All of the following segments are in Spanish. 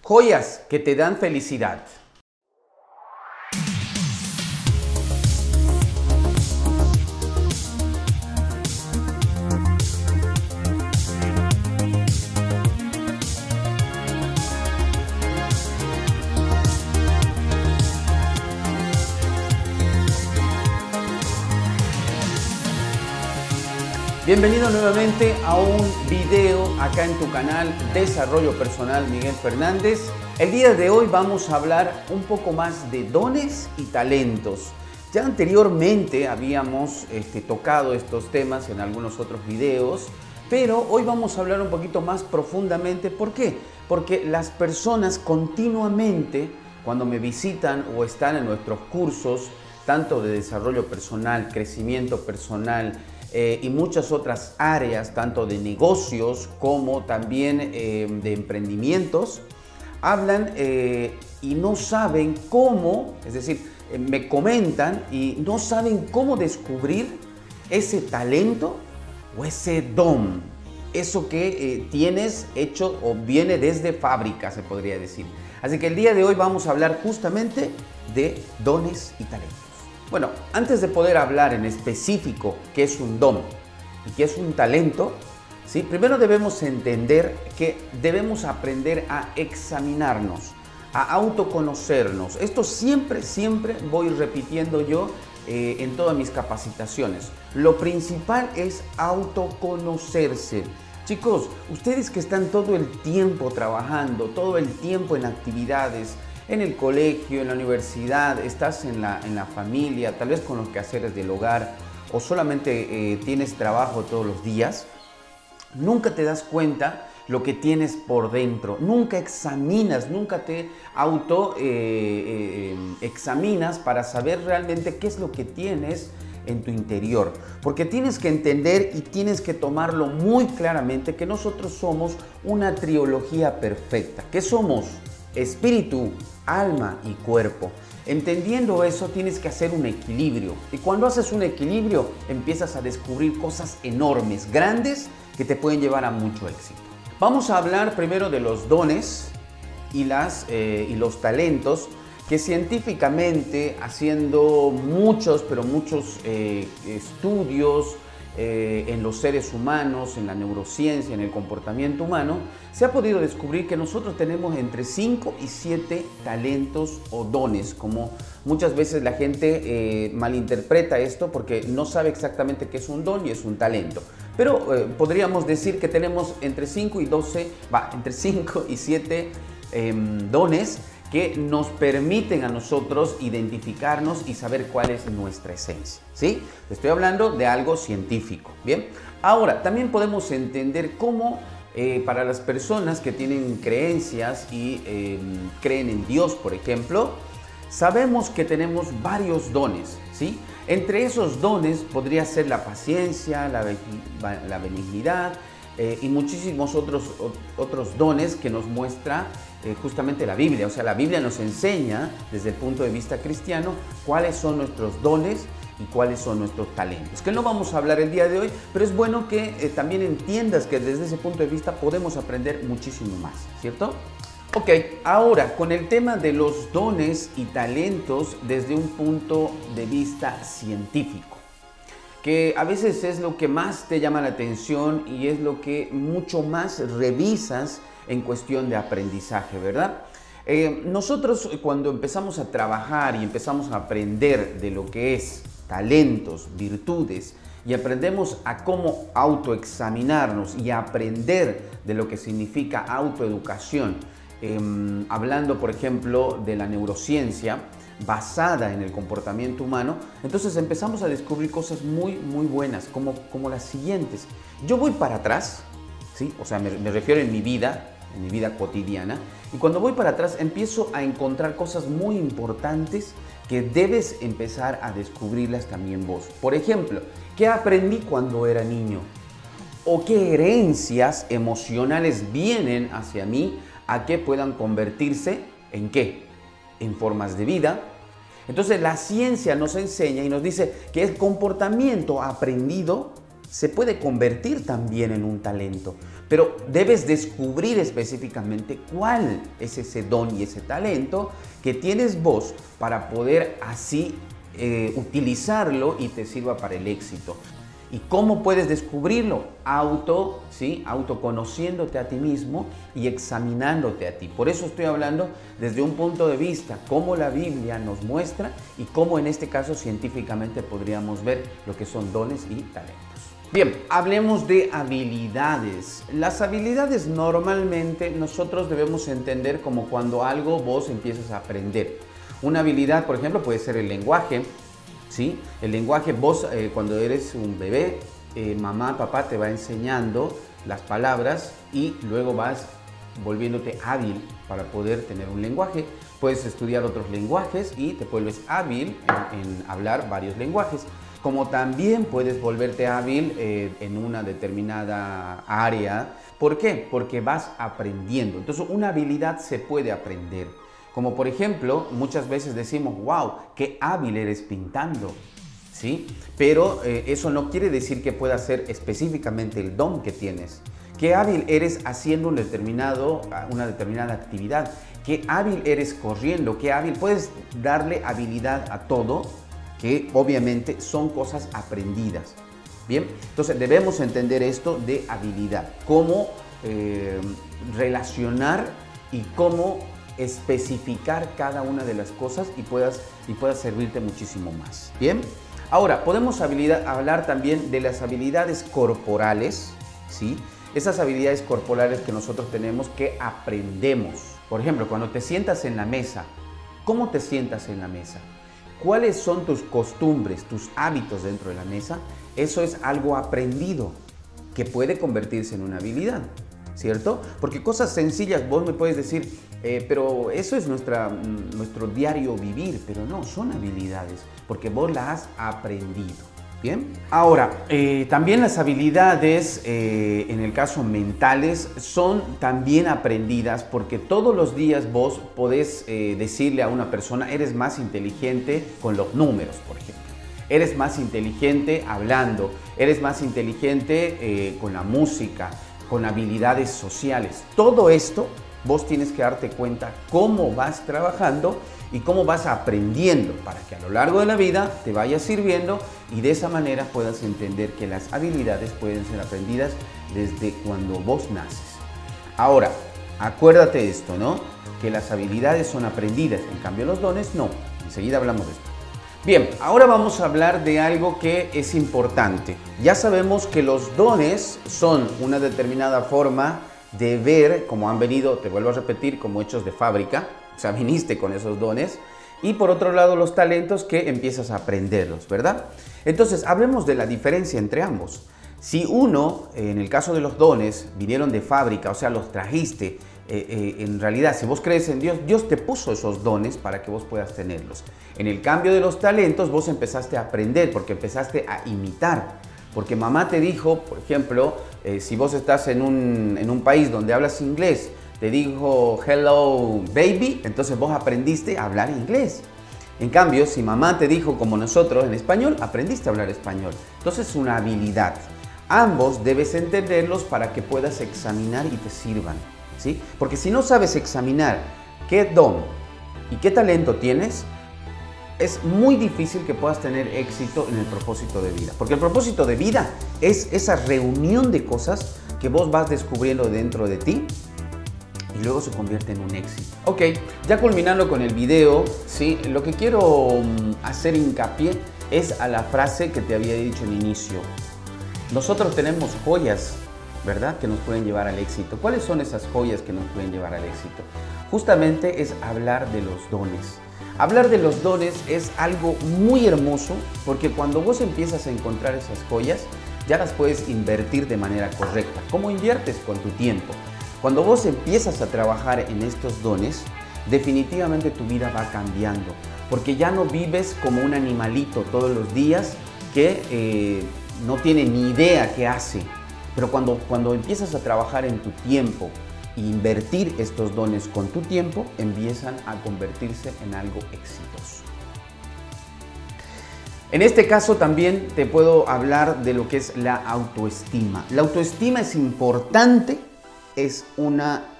Joyas que te dan felicidad. Bienvenido nuevamente a un video acá en tu canal Desarrollo Personal Miguel Fernández. El día de hoy vamos a hablar un poco más de dones y talentos. Ya anteriormente habíamos tocado estos temas en algunos otros videos, pero hoy vamos a hablar un poquito más profundamente. ¿Por qué? Porque las personas continuamente, cuando me visitan o están en nuestros cursos, tanto de desarrollo personal, crecimiento personal, y muchas otras áreas, tanto de negocios como también de emprendimientos, hablan y no saben cómo, es decir, me comentan y no saben cómo descubrir ese talento o ese don, eso que tienes hecho o viene desde fábrica, se podría decir. Así que el día de hoy vamos a hablar justamente de dones y talentos. Bueno, antes de poder hablar en específico qué es un don y qué es un talento, ¿sí? Primero debemos entender que debemos aprender a examinarnos, a autoconocernos. Esto siempre voy repitiendo yo en todas mis capacitaciones. Lo principal es autoconocerse. Chicos, ustedes que están todo el tiempo trabajando, todo el tiempo en actividades, en el colegio, en la universidad, estás en la familia, tal vez con los quehaceres del hogar o solamente tienes trabajo todos los días, nunca te das cuenta lo que tienes por dentro, nunca examinas, nunca te examinas para saber realmente qué es lo que tienes en tu interior, porque tienes que entender y tienes que tomarlo muy claramente que nosotros somos una trilogía perfecta. ¿Qué somos? Espíritu, alma y cuerpo. Entendiendo eso, tienes que hacer un equilibrio. Y cuando haces un equilibrio, empiezas a descubrir cosas enormes, grandes, que te pueden llevar a mucho éxito. Vamos a hablar primero de los dones y los talentos, que científicamente, haciendo muchos estudios, en los seres humanos, en la neurociencia, en el comportamiento humano, se ha podido descubrir que nosotros tenemos entre 5 y 7 talentos o dones, como muchas veces la gente malinterpreta esto porque no sabe exactamente qué es un don y es un talento. Pero podríamos decir que tenemos entre 5 y 7 dones que nos permiten a nosotros identificarnos y saber cuál es nuestra esencia, ¿sí? Estoy hablando de algo científico, ¿bien? Ahora, también podemos entender cómo para las personas que tienen creencias y creen en Dios, por ejemplo, sabemos que tenemos varios dones, ¿sí? Entre esos dones podría ser la paciencia, la benignidad, y muchísimos otros dones que nos muestra justamente la Biblia. O sea, la Biblia nos enseña desde el punto de vista cristiano cuáles son nuestros dones y cuáles son nuestros talentos, que no vamos a hablar el día de hoy, pero es bueno que también entiendas que desde ese punto de vista podemos aprender muchísimo más, ¿cierto? Ok, ahora con el tema de los dones y talentos desde un punto de vista científico, que a veces es lo que más te llama la atención y es lo que mucho más revisas en cuestión de aprendizaje, ¿verdad? Nosotros cuando empezamos a trabajar y empezamos a aprender de lo que es talentos, virtudes, y aprendemos a cómo autoexaminarnos y aprender de lo que significa autoeducación, hablando por ejemplo de la neurociencia, basada en el comportamiento humano, entonces empezamos a descubrir cosas muy buenas, como las siguientes. Yo voy para atrás, ¿sí? O sea, me refiero en mi vida cotidiana, y cuando voy para atrás empiezo a encontrar cosas muy importantes que debes empezar a descubrirlas también vos. Por ejemplo, ¿qué aprendí cuando era niño? ¿O qué herencias emocionales vienen hacia mí a que puedan convertirse en qué? En formas de vida. Entonces la ciencia nos enseña y nos dice que el comportamiento aprendido se puede convertir también en un talento, pero debes descubrir específicamente cuál es ese don y ese talento que tienes vos para poder así utilizarlo y te sirva para el éxito. ¿Y cómo puedes descubrirlo? Autoconociéndote a ti mismo y examinándote a ti. Por eso estoy hablando desde un punto de vista, cómo la Biblia nos muestra y cómo en este caso científicamente podríamos ver lo que son dones y talentos. Bien, hablemos de habilidades. Las habilidades normalmente nosotros debemos entender como cuando algo vos empiezas a aprender. Una habilidad, por ejemplo, puede ser el lenguaje. ¿Sí? El lenguaje, vos cuando eres un bebé, mamá, papá te va enseñando las palabras y luego vas volviéndote hábil para poder tener un lenguaje. Puedes estudiar otros lenguajes y te vuelves hábil en hablar varios lenguajes. Como también puedes volverte hábil en una determinada área. ¿Por qué? Porque vas aprendiendo. Entonces, una habilidad se puede aprender. Como por ejemplo, muchas veces decimos, wow, qué hábil eres pintando, ¿sí? Pero eso no quiere decir que pueda ser específicamente el don que tienes. Qué hábil eres haciendo una determinada actividad. Qué hábil eres corriendo, qué hábil. Puedes darle habilidad a todo, que obviamente son cosas aprendidas. Bien, entonces debemos entender esto de habilidad. Cómo relacionar y cómo especificar cada una de las cosas y puedas servirte muchísimo más. Bien, ahora podemos hablar también de las habilidades corporales, ¿sí? Esas habilidades corporales que nosotros tenemos que aprendemos. Por ejemplo, cuando te sientas en la mesa, ¿cómo te sientas en la mesa? ¿Cuáles son tus costumbres, tus hábitos dentro de la mesa? Eso es algo aprendido que puede convertirse en una habilidad, ¿cierto? Porque cosas sencillas vos me puedes decir, pero eso es nuestro diario vivir, pero no, son habilidades, porque vos las has aprendido. Bien, ahora, también las habilidades, en el caso mentales, son también aprendidas porque todos los días vos podés decirle a una persona, eres más inteligente con los números, por ejemplo. Eres más inteligente hablando, eres más inteligente con la música, con habilidades sociales. Todo esto vos tienes que darte cuenta cómo vas trabajando y cómo vas aprendiendo para que a lo largo de la vida te vaya sirviendo y de esa manera puedas entender que las habilidades pueden ser aprendidas desde cuando vos naces. Ahora, acuérdate esto, ¿no? Que las habilidades son aprendidas, en cambio los dones no. Enseguida hablamos de esto. Bien, ahora vamos a hablar de algo que es importante. Ya sabemos que los dones son una determinada forma de ver, como han venido, te vuelvo a repetir, como hechos de fábrica, o sea, viniste con esos dones. Y por otro lado, los talentos que empiezas a aprenderlos, ¿verdad? Entonces, hablemos de la diferencia entre ambos. Si uno, en el caso de los dones, vinieron de fábrica, o sea, los trajiste, en realidad, si vos crees en Dios, Dios te puso esos dones para que vos puedas tenerlos. En el cambio de los talentos, vos empezaste a aprender, porque empezaste a imitar. Porque mamá te dijo, por ejemplo, si vos estás en un país donde hablas inglés, te dijo hello baby, entonces vos aprendiste a hablar inglés. En cambio, si mamá te dijo como nosotros en español, aprendiste a hablar español. Entonces es una habilidad. Ambos debes entenderlos para que puedas examinar y te sirvan, ¿sí? Porque si no sabes examinar qué don y qué talento tienes, es muy difícil que puedas tener éxito en el propósito de vida. Porque el propósito de vida es esa reunión de cosas que vos vas descubriendo dentro de ti y luego se convierte en un éxito. Ok, ya culminando con el video, ¿sí? Lo que quiero hacer hincapié es a la frase que te había dicho en inicio. Nosotros tenemos joyas, ¿verdad?, que nos pueden llevar al éxito. ¿Cuáles son esas joyas que nos pueden llevar al éxito? Justamente es hablar de los dones. Hablar de los dones es algo muy hermoso porque cuando vos empiezas a encontrar esas joyas, ya las puedes invertir de manera correcta. ¿Cómo inviertes? Con tu tiempo. Cuando vos empiezas a trabajar en estos dones, definitivamente tu vida va cambiando. Porque ya no vives como un animalito todos los días que no tiene ni idea qué hace. Pero cuando empiezas a trabajar en tu tiempo, invertir estos dones con tu tiempo, empiezan a convertirse en algo exitoso. En este caso también te puedo hablar de lo que es la autoestima. La autoestima es importante, es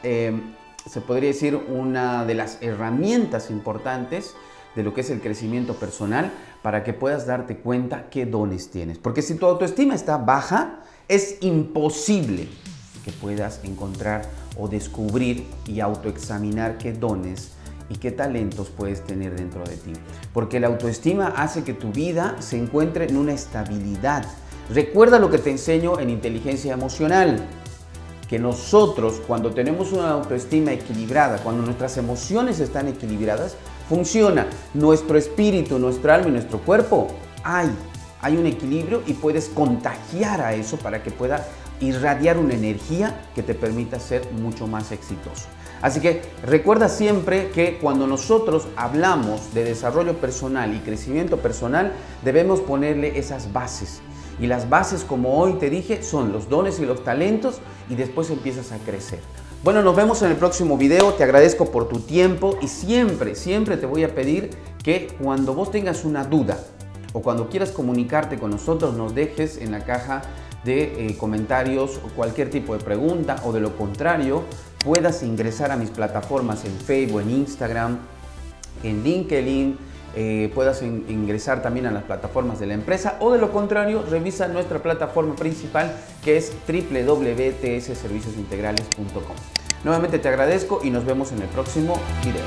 se podría decir, una de las herramientas importantes de lo que es el crecimiento personal para que puedas darte cuenta qué dones tienes. Porque si tu autoestima está baja, es imposible que puedas encontrar o descubrir y autoexaminar qué dones y qué talentos puedes tener dentro de ti. Porque la autoestima hace que tu vida se encuentre en una estabilidad. Recuerda lo que te enseño en inteligencia emocional, que nosotros cuando tenemos una autoestima equilibrada, cuando nuestras emociones están equilibradas, funciona nuestro espíritu, nuestro alma y nuestro cuerpo. Hay un equilibrio y puedes contagiar a eso para que pueda irradiar una energía que te permita ser mucho más exitoso. Así que recuerda siempre que cuando nosotros hablamos de desarrollo personal y crecimiento personal, debemos ponerle esas bases. Y las bases, como hoy te dije, son los dones y los talentos, y después empiezas a crecer. Bueno, nos vemos en el próximo video. Te agradezco por tu tiempo y siempre te voy a pedir que cuando vos tengas una duda o cuando quieras comunicarte con nosotros, nos dejes en la caja de comentarios cualquier tipo de pregunta, o de lo contrario puedas ingresar a mis plataformas en Facebook, en Instagram, en LinkedIn, puedas ingresar también a las plataformas de la empresa, o de lo contrario revisa nuestra plataforma principal, que es www.tsserviciosintegrales.com. Nuevamente te agradezco y nos vemos en el próximo video.